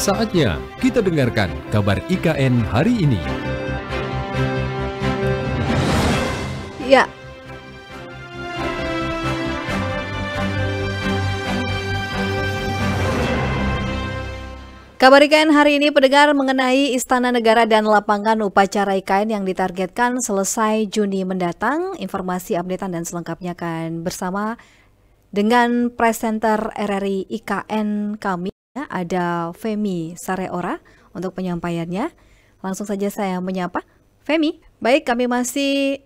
Saatnya kita dengarkan kabar IKN hari ini. Ya, kabar IKN hari ini pendengar mengenai Istana Negara dan lapangan upacara IKN yang ditargetkan selesai Juni mendatang. Informasi updatean dan selengkapnya akan bersama dengan presenter RRI IKN kami, ada Femi Sareora untuk penyampaiannya. Langsung saja saya menyapa Femi. Baik, kami masih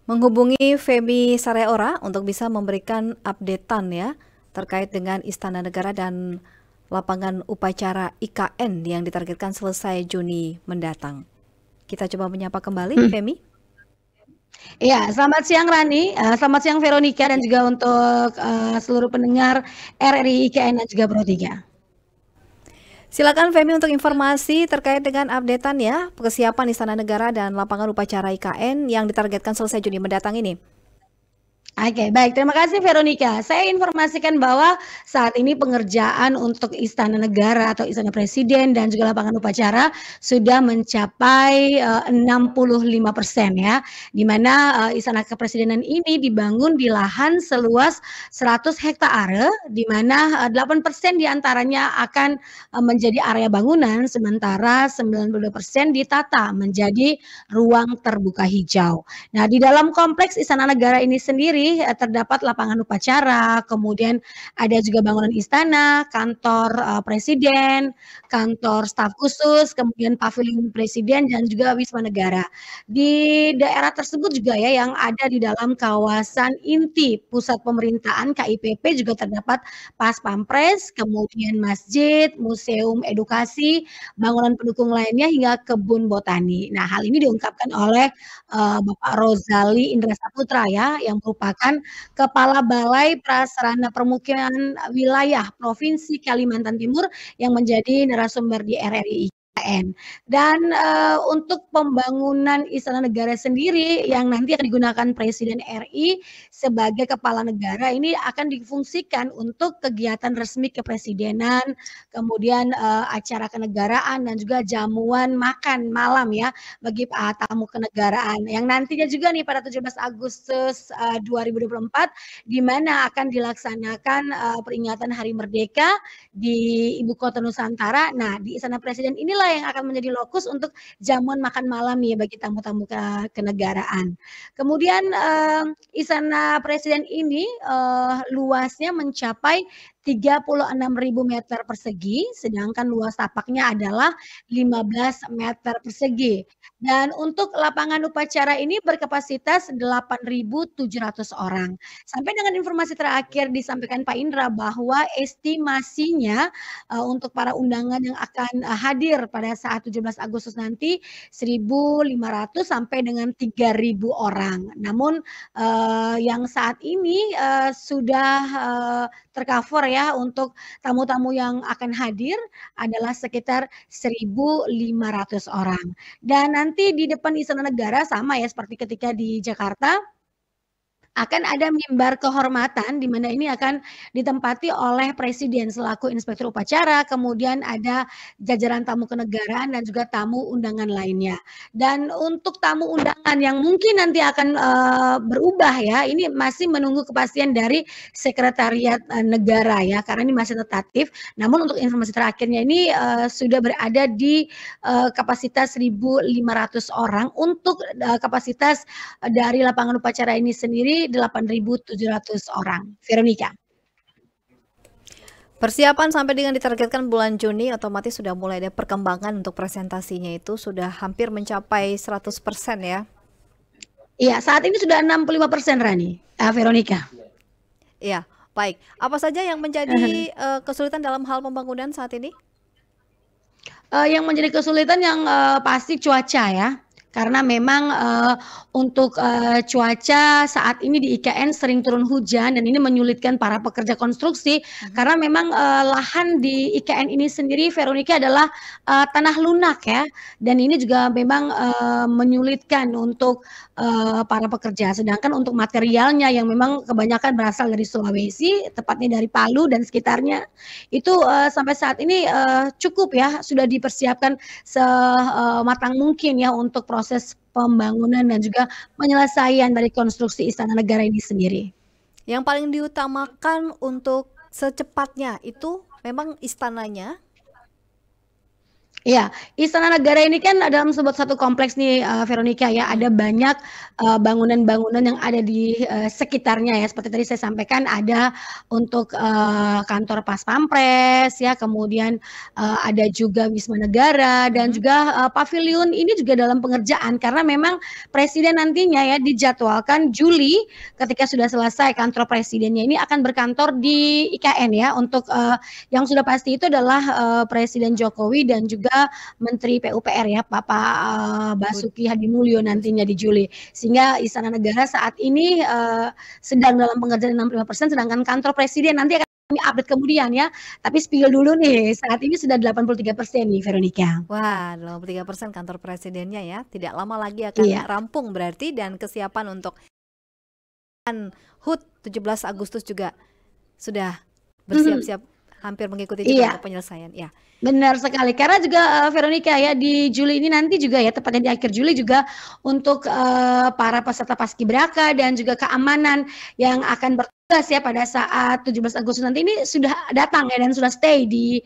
menghubungi Femi Sareora untuk bisa memberikan updatean ya terkait dengan Istana Negara dan lapangan upacara IKN yang ditargetkan selesai Juni mendatang. Kita coba menyapa kembali, Femi. Ya, selamat siang Rani, selamat siang Veronica dan juga untuk seluruh pendengar RRI IKN dan juga Pro3. Silakan Femi untuk informasi terkait dengan updatean ya, persiapan Istana Negara dan lapangan upacara IKN yang ditargetkan selesai Juni mendatang ini. Oke, baik. Terima kasih Veronica. Saya informasikan bahwa saat ini pengerjaan untuk Istana Negara atau Istana Presiden dan juga lapangan upacara sudah mencapai 65% ya. Di mana Istana Kepresidenan ini dibangun di lahan seluas 100 hektare, di mana 8% diantaranya akan menjadi area bangunan, sementara 92% ditata menjadi ruang terbuka hijau. Nah, di dalam kompleks Istana Negara ini sendiri terdapat lapangan upacara, kemudian ada juga bangunan istana, kantor presiden, kantor staf khusus, kemudian pavilion presiden dan juga Wisma Negara. Di daerah tersebut juga ya yang ada di dalam kawasan inti pusat pemerintahan KIPP juga terdapat Pas Pampres, kemudian masjid, museum edukasi, bangunan pendukung lainnya hingga kebun botani. Nah, hal ini diungkapkan oleh Bapak Rozali Indra Saputra ya yang merupakan Kepala Balai Prasarana Permukiman Wilayah Provinsi Kalimantan Timur yang menjadi narasumber di RRI IKN. Dan untuk pembangunan Istana Negara sendiri yang nanti akan digunakan Presiden RI sebagai kepala negara ini akan difungsikan untuk kegiatan resmi kepresidenan, kemudian acara kenegaraan dan juga jamuan makan malam ya bagi tamu kenegaraan yang nantinya juga nih pada 17 Agustus 2024 di mana akan dilaksanakan peringatan Hari Merdeka di Ibu Kota Nusantara. Nah, di Istana Presiden inilah yang akan menjadi lokus untuk jamuan makan malam ya bagi tamu-tamu kenegaraan. Kemudian Istana Presiden ini luasnya mencapai 36.000 meter persegi, sedangkan luas tapaknya adalah 15 meter persegi. Dan untuk lapangan upacara ini berkapasitas 8.700 orang. Sampai dengan informasi terakhir disampaikan Pak Indra bahwa estimasinya untuk para undangan yang akan hadir pada saat 17 Agustus nanti 1.500 sampai dengan 3.000 orang. Namun yang saat ini sudah tercover ya untuk tamu-tamu yang akan hadir adalah sekitar 1.500 orang. Dan nanti di depan Istana Negara sama ya seperti ketika di Jakarta akan ada mimbar kehormatan di mana ini akan ditempati oleh Presiden selaku Inspektur Upacara, kemudian ada jajaran tamu kenegaraan dan juga tamu undangan lainnya. Dan untuk tamu undangan yang mungkin nanti akan berubah ya, ini masih menunggu kepastian dari Sekretariat Negara ya, karena ini masih tentatif. Namun untuk informasi terakhirnya ini sudah berada di kapasitas 1.500 orang untuk kapasitas dari lapangan upacara ini sendiri 8.700 orang. Veronica. Persiapan sampai dengan ditargetkan bulan Juni otomatis sudah mulai ada perkembangan untuk presentasinya itu sudah hampir mencapai 100% ya. Iya, saat ini sudah 65% Rani, Veronica. Iya, baik. Apa saja yang menjadi kesulitan dalam hal pembangunan saat ini? Yang menjadi kesulitan yang pasti cuaca ya. karena memang untuk cuaca saat ini di IKN sering turun hujan dan ini menyulitkan para pekerja konstruksi karena memang lahan di IKN ini sendiri, Veronica, adalah tanah lunak ya, dan ini juga memang menyulitkan untuk para pekerja. Sedangkan untuk materialnya yang memang kebanyakan berasal dari Sulawesi, tepatnya dari Palu dan sekitarnya, itu sampai saat ini cukup ya, sudah dipersiapkan sematang mungkin ya untuk proses pembangunan dan juga penyelesaian dari konstruksi Istana Negara ini sendiri. Yang paling diutamakan untuk secepatnya itu memang istananya. Iya, Istana Negara ini kan dalam satu kompleks nih, Veronica ya, ada banyak bangunan-bangunan yang ada di sekitarnya ya. Seperti tadi saya sampaikan ada untuk kantor Pas Pampres ya, kemudian ada juga Wisma Negara dan juga pavilion ini juga dalam pengerjaan karena memang Presiden nantinya ya dijadwalkan Juli ketika sudah selesai kantor presidennya ini akan berkantor di IKN ya. Untuk yang sudah pasti itu adalah Presiden Jokowi dan juga Menteri PUPR ya, Bapak Basuki Hadimulyo nantinya di Juli. Sehingga Istana Negara saat ini sedang dalam pengerjaan 65%, sedangkan kantor presiden nanti akan kami update kemudian ya. Tapi spill dulu nih, saat ini sudah 83% nih, Veronica. Wah, 83% kantor presidennya ya. Tidak lama lagi akan rampung berarti, dan kesiapan untuk HUT 17 Agustus juga sudah bersiap-siap hampir mengikuti juga untuk penyelesaian ya. Benar sekali, karena juga Veronica ya di Juli ini nanti juga ya, tepatnya di akhir Juli juga untuk para peserta paskibraka dan juga keamanan yang akan bertugas ya pada saat 17 Agustus nanti ini sudah datang ya dan sudah stay di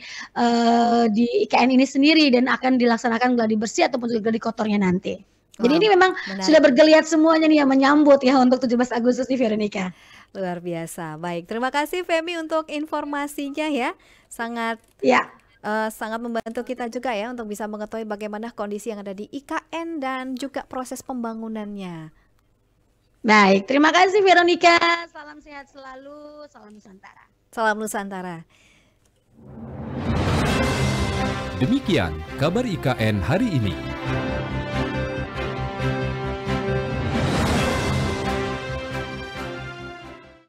IKN ini sendiri dan akan dilaksanakan gladi bersih ataupun juga gladi kotornya nanti. Jadi ini memang sudah bergeliat semuanya nih yang menyambut ya untuk 17 Agustus nih, Veronica. Luar biasa. Baik, terima kasih Femi untuk informasinya ya. Sangat sangat membantu kita juga ya untuk bisa mengetahui bagaimana kondisi yang ada di IKN dan juga proses pembangunannya. Baik, terima kasih Veronica. Salam sehat selalu, salam Nusantara. Salam Nusantara. Demikian kabar IKN hari ini.